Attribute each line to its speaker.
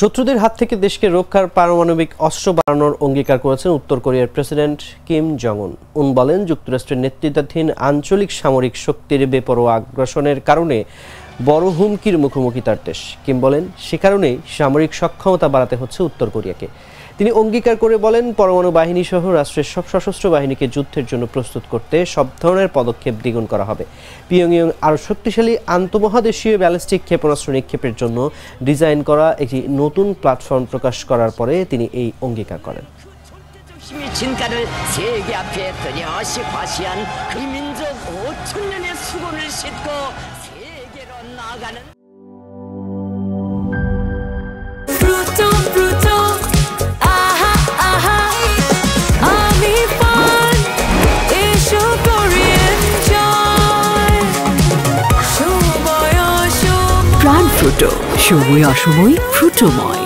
Speaker 1: শত্রুদের হাত থেকে দেশকে রক্ষার পারমাণবিক অস্ত্র বাড়ানোর অঙ্গীকার করেছেন উত্তর কোরিয়ার প্রেসিডেন্ট কিম জং উন বলেন, যুক্তরাষ্ট্রের নেতৃত্বাধীন আঞ্চলিক সামরিক শক্তির বেপরোয়া আগ্রাসনের কারণে বড় হুমকির মুখোমুখি তার দেশ। কিম বলেন, সে কারণেই সামরিক সক্ষমতা বাড়াতে হচ্ছে উত্তর কোরিয়াকে। তিনি অঙ্গীকার করে বলেন, পরমাণু বাহিনী সহ রাষ্ট্রের সব সশস্ত্র বাহিনীকে যুদ্ধের জন্য প্রস্তুত করতে সব ধরনের পদক্ষেপ দ্বিগুণ করা হবে। পিয়ংইয়ং আরও শক্তিশালী আন্তঃমহাদেশীয় ব্যালিস্টিক ক্ষেপণাস্ত্র নিক্ষেপের জন্য ডিজাইন করা একটি নতুন প্ল্যাটফর্ম প্রকাশ করার পরে তিনি এই অঙ্গীকার করেন।
Speaker 2: প্রাণ ফ্রুটো, সময় অসময় ফ্রুটোময়।